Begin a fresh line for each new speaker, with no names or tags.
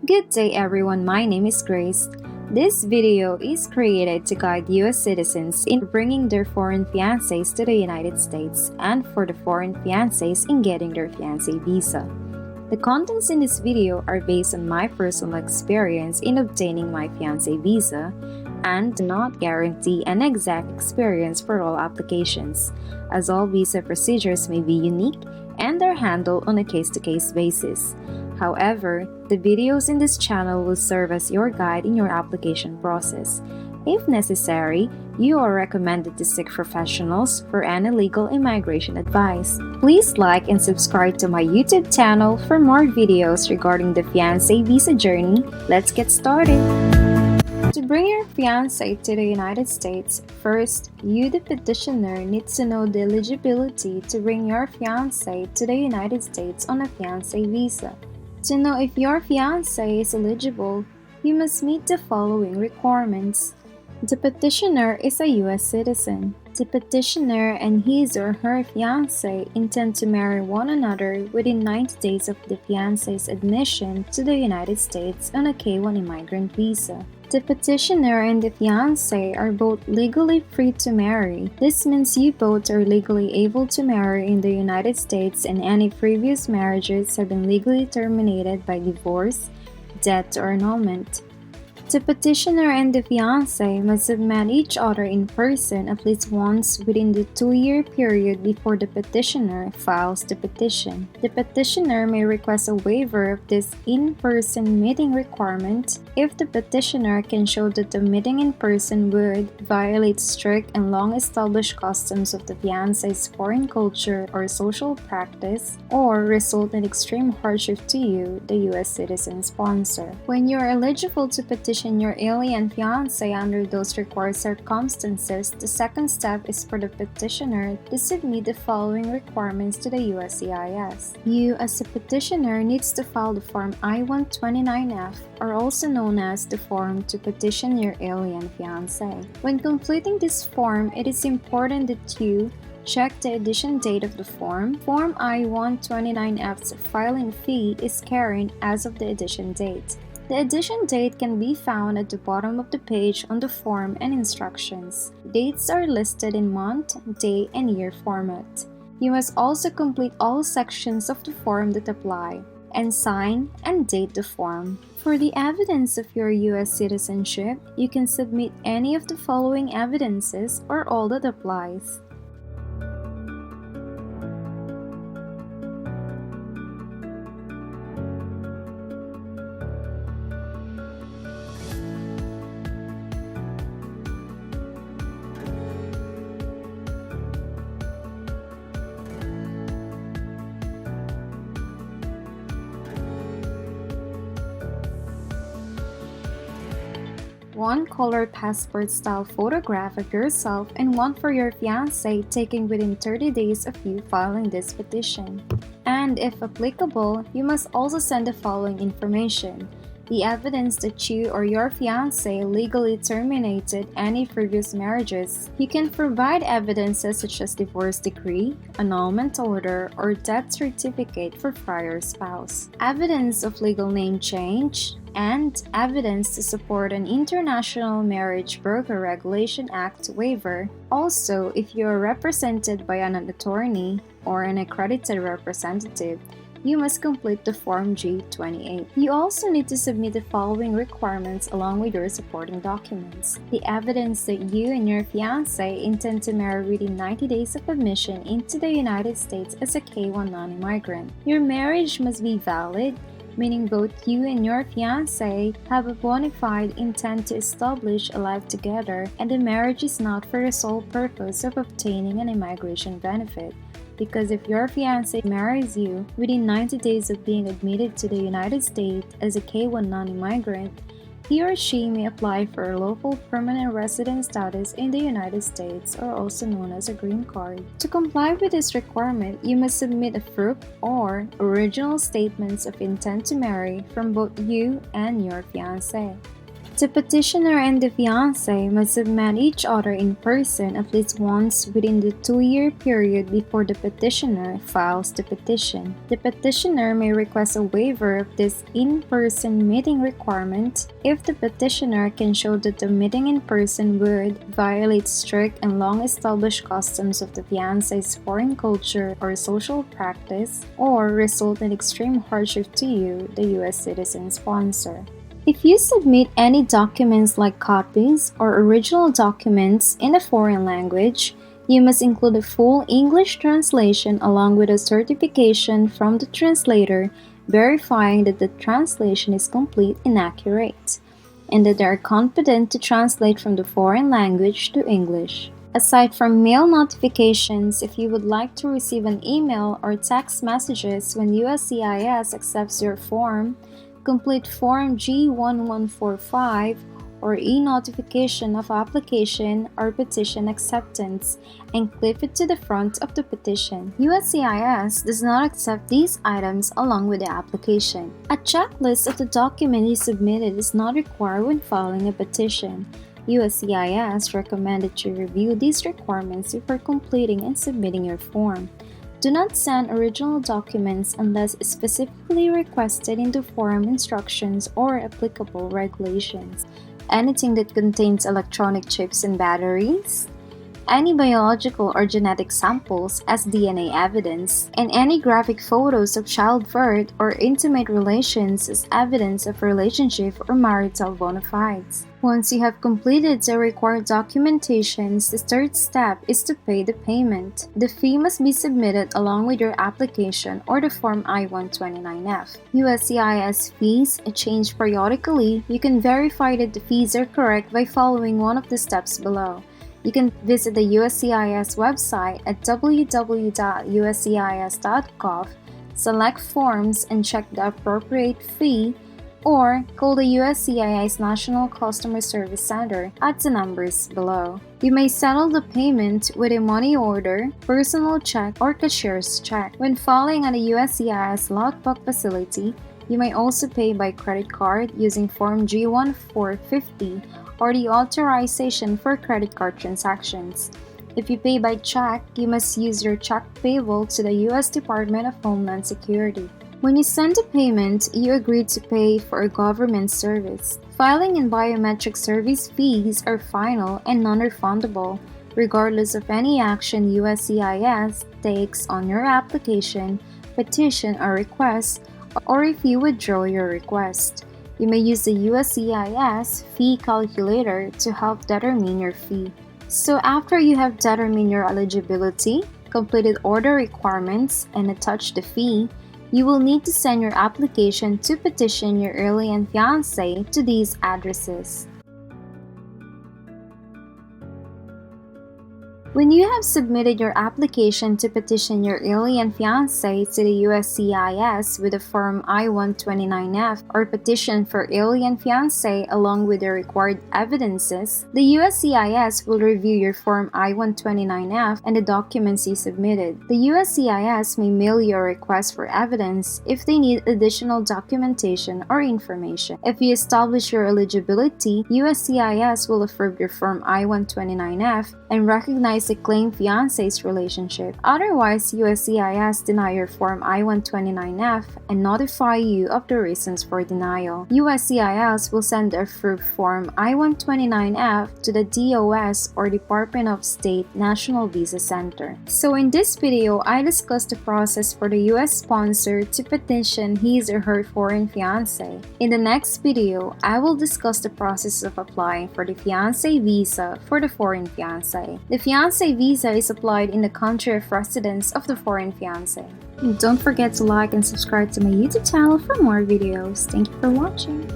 Good day everyone, my name is Grace. This video is created to guide US citizens in bringing their foreign fiancés to the United States and for the foreign fiancés in getting their fiancé visa. The contents in this video are based on my personal experience in obtaining my fiancé visa and do not guarantee an exact experience for all applications, as all visa procedures may be unique and are handled on a case-to-case basis. However, the videos in this channel will serve as your guide in your application process. If necessary, you are recommended to seek professionals for any legal immigration advice. Please like and subscribe to my YouTube channel for more videos regarding the fiancé visa journey. Let's get started! To bring your fiancé to the United States, first, you, the petitioner, needs to know the eligibility to bring your fiancé to the United States on a fiancé visa. To know if your fiancé is eligible, you must meet the following requirements. The petitioner is a U.S. citizen. The petitioner and his or her fiancé intend to marry one another within 90 days of the fiancé's admission to the United States on a K-1 immigrant visa. The petitioner and the fiancé are both legally free to marry. This means you both are legally able to marry in the United States and any previous marriages have been legally terminated by divorce, death, or annulment. The petitioner and the fiancé must have met each other in person at least once within the 2-year period before the petitioner files the petition. The petitioner may request a waiver of this in-person meeting requirement if the petitioner can show that the meeting in person would violate strict and long-established customs of the fiancé's foreign culture or social practice, or result in extreme hardship to you, the U.S. citizen sponsor. When you are eligible to petition your alien fiancé under those required circumstances, the second step is for the petitioner to submit the following requirements to the USCIS. You, as a petitioner, needs to file the Form I-129F, or also known as the form to petition your alien fiancé. When completing this form, it is important that you check the edition date of the form. Form I-129F's filing fee is carried as of the edition date. The edition date can be found at the bottom of the page on the form and instructions. Dates are listed in month, day, and year format. You must also complete all sections of the form that apply, and sign and date the form. For the evidence of your U.S. citizenship, you can submit any of the following evidences or all that applies. One color passport style photograph of yourself and one for your fiancé taken within 30 days of you filing this petition. And if applicable, you must also send the following information: the evidence that you or your fiancé legally terminated any previous marriages. You can provide evidences such as divorce decree, annulment order, or death certificate for prior spouse, evidence of legal name change, and evidence to support an International Marriage Broker Regulation Act waiver. Also, if you are represented by an attorney or an accredited representative, you must complete the Form G-28. You also need to submit the following requirements along with your supporting documents: the evidence that you and your fiancé intend to marry within 90 days of admission into the United States as a K-1 non-immigrant. Your marriage must be valid, meaning both you and your fiancé have a bona fide intent to establish a life together, and the marriage is not for the sole purpose of obtaining an immigration benefit. Because if your fiancé marries you within 90 days of being admitted to the United States as a K-1 non-immigrant, he or she may apply for a lawful permanent resident status in the United States, or also known as a green card. To comply with this requirement, you must submit a proof or original statements of intent to marry from both you and your fiancé. The petitioner and the fiancé must submit each other in person at least once within the 2-year period before the petitioner files the petition. The petitioner may request a waiver of this in-person meeting requirement if the petitioner can show that the meeting in person would violate strict and long-established customs of the fiancé's foreign culture or social practice, or result in extreme hardship to you, the U.S. citizen sponsor. If you submit any documents like copies or original documents in a foreign language, you must include a full English translation along with a certification from the translator verifying that the translation is complete and accurate, and that they are competent to translate from the foreign language to English. Aside from mail notifications, if you would like to receive an email or text messages when USCIS accepts your form, complete Form G1145 or e-notification of application or petition acceptance and clip it to the front of the petition. USCIS does not accept these items along with the application. A checklist of the document you submitted is not required when filing a petition. USCIS recommend that you review these requirements before completing and submitting your form. Do not send original documents unless specifically requested in the form instructions or applicable regulations. Anything that contains electronic chips and batteries, any biological or genetic samples as DNA evidence, and any graphic photos of childbirth or intimate relations as evidence of relationship or marital bona fides. Once you have completed the required documentations, the third step is to pay the payment. The fee must be submitted along with your application or the Form I-129F. USCIS fees change periodically. You can verify that the fees are correct by following one of the steps below. You can visit the USCIS website at www.uscis.gov, select forms and check the appropriate fee, or call the USCIS National Customer Service Center at the numbers below. You may settle the payment with a money order, personal check, or cashier's check. When filing at a USCIS lockbox facility, you may also pay by credit card using Form G1450 or the authorization for credit card transactions. If you pay by check, you must use your check payable to the U.S. Department of Homeland Security. When you send a payment, you agree to pay for a government service. Filing and biometric service fees are final and non-refundable, regardless of any action USCIS takes on your application, petition, or request, or if you withdraw your request. You may use the USCIS fee calculator to help determine your fee. So after you have determined your eligibility, completed order requirements, and attached the fee, you will need to send your application to petition your alien fiancé to these addresses. When you have submitted your application to petition your alien fiancé to the USCIS with the Form I-129F or petition for alien fiancé along with the required evidences, the USCIS will review your Form I-129F and the documents you submitted. The USCIS may mail you a request for evidence if they need additional documentation or information. If you establish your eligibility, USCIS will approve your Form I-129F and recognize the claimed fiancé's relationship. Otherwise, USCIS deny your Form I-129F and notify you of the reasons for denial. USCIS will send the approved Form I-129F to the DOS or Department of State National Visa Center. So in this video, I discussed the process for the US sponsor to petition his or her foreign fiancé. In the next video, I will discuss the process of applying for the fiancé visa for the foreign fiancé. The fiancé visa is applied in the country of residence of the foreign fiancé. And don't forget to like and subscribe to my YouTube channel for more videos. Thank you for watching.